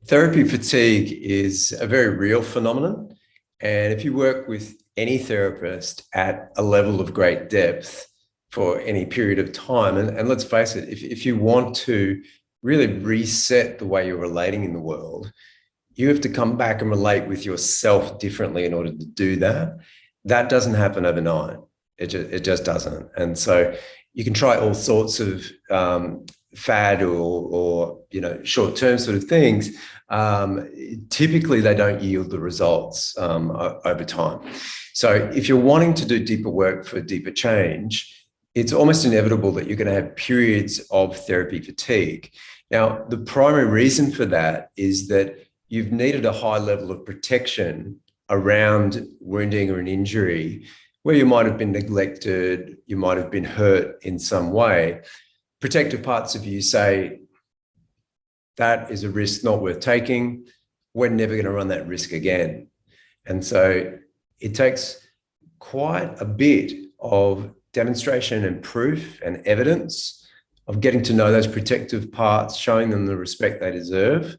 Therapy fatigue is a very real phenomenon. And if you work with any therapist at a level of great depth for any period of time, and let's face it, if you want to really reset the way you're relating in the world, you have to come back and relate with yourself differently in order to do that. That doesn't happen overnight. It just doesn't. And so you can try all sorts of fad or short-term sort of things. Typically, they don't yield the results over time. So if you're wanting to do deeper work for deeper change, it's almost inevitable that you're going to have periods of therapy fatigue. Now, the primary reason for that is that you've needed a high level of protection around wounding or an injury where you might have been neglected, you might have been hurt in some way. Protective parts of you say, that is a risk not worth taking. We're never going to run that risk again. And so it takes quite a bit of demonstration and proof and evidence of getting to know those protective parts, showing them the respect they deserve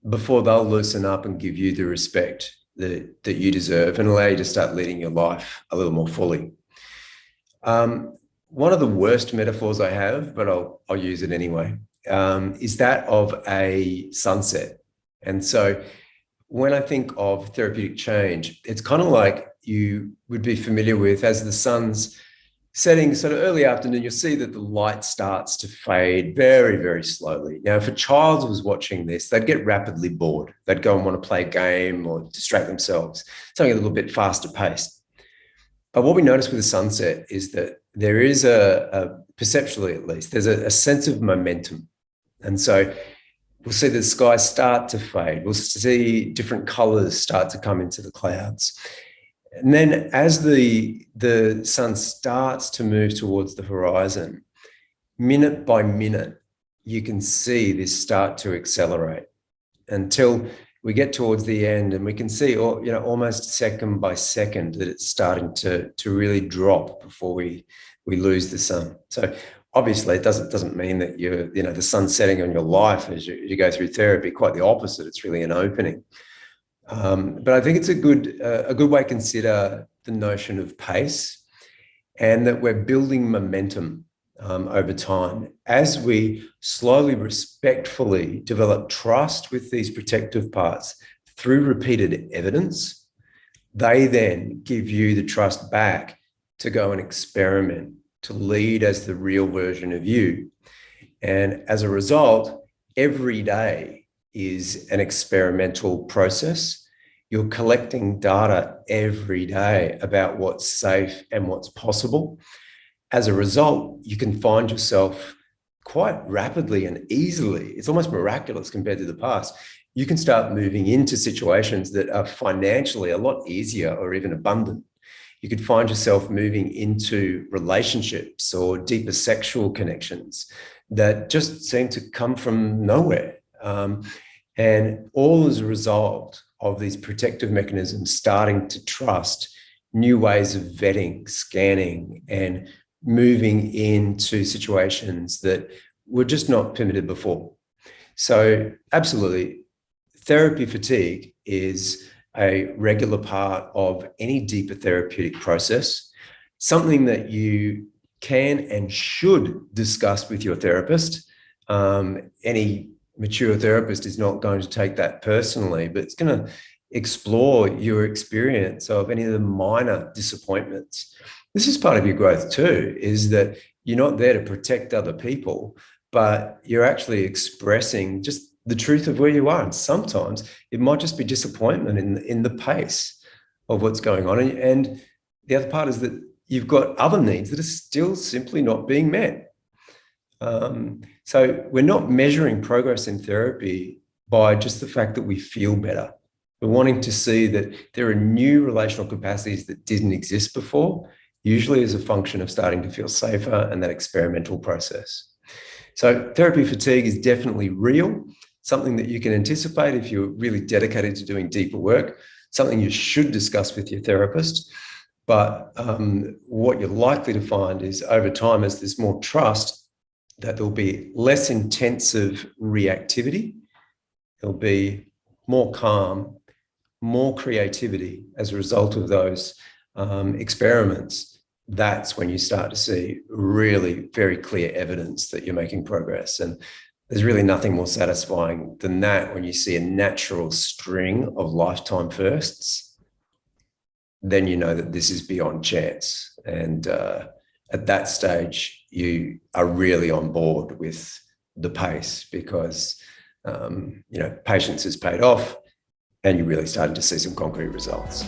before they'll loosen up and give you the respect that you deserve and allow you to start leading your life a little more fully. One of the worst metaphors I have, but I'll use it anyway, is that of a sunset. And so when I think of therapeutic change, it's kind of like you would be familiar with as the sun's setting sort of early afternoon, you'll see that the light starts to fade very, very slowly. Now, if a child was watching this, they'd get rapidly bored. They'd go and want to play a game or distract themselves, something a little bit faster paced. But what we notice with the sunset is that there is perceptually at least, there's a sense of momentum. And so we'll see the skies start to fade. We'll see different colors start to come into the clouds. And then as the sun starts to move towards the horizon, minute by minute, you can see this start to accelerate until we get towards the end and we can see almost second by second that it's starting to really drop before we lose the sun. So obviously it doesn't mean that the sun's setting on your life as you go through therapy. Quite the opposite. It's really an opening. But I think it's a good way to consider the notion of pace and that we're building momentum over time. As we slowly, respectfully develop trust with these protective parts through repeated evidence, they then give you the trust back to go and experiment, to lead as the real version of you. And as a result, every day is an experimental process. You're collecting data every day about what's safe and what's possible. As a result, you can find yourself quite rapidly and easily, it's almost miraculous compared to the past, you can start moving into situations that are financially a lot easier or even abundant. You could find yourself moving into relationships or deeper sexual connections that just seem to come from nowhere. And all as a result of these protective mechanisms starting to trust new ways of vetting, scanning, and moving into situations that were just not permitted before. So absolutely, therapy fatigue is a regular part of any deeper therapeutic process, something that you can and should discuss with your therapist. Any mature therapist is not going to take that personally, but it's going to explore your experience of any of the minor disappointments. This is part of your growth too, is that you're not there to protect other people, but you're actually expressing just the truth of where you are. And sometimes it might just be disappointment in the pace of what's going on. And the other part is that you've got other needs that are still simply not being met. So we're not measuring progress in therapy by just the fact that we feel better. We're wanting to see that there are new relational capacities that didn't exist before, usually as a function of starting to feel safer and that experimental process. So therapy fatigue is definitely real, something that you can anticipate if you're really dedicated to doing deeper work, something you should discuss with your therapist. But what you're likely to find is over time, as there's more trust, that there'll be less intensive reactivity It'll be more calm, more creativity as a result of those experiments. That's when you start to see really very clear evidence that you're making progress. And there's really nothing more satisfying than that when you see a natural string of lifetime firsts. Then you know that this is beyond chance. And at that stage, you are really on board with the pace because, patience has paid off and you're really starting to see some concrete results.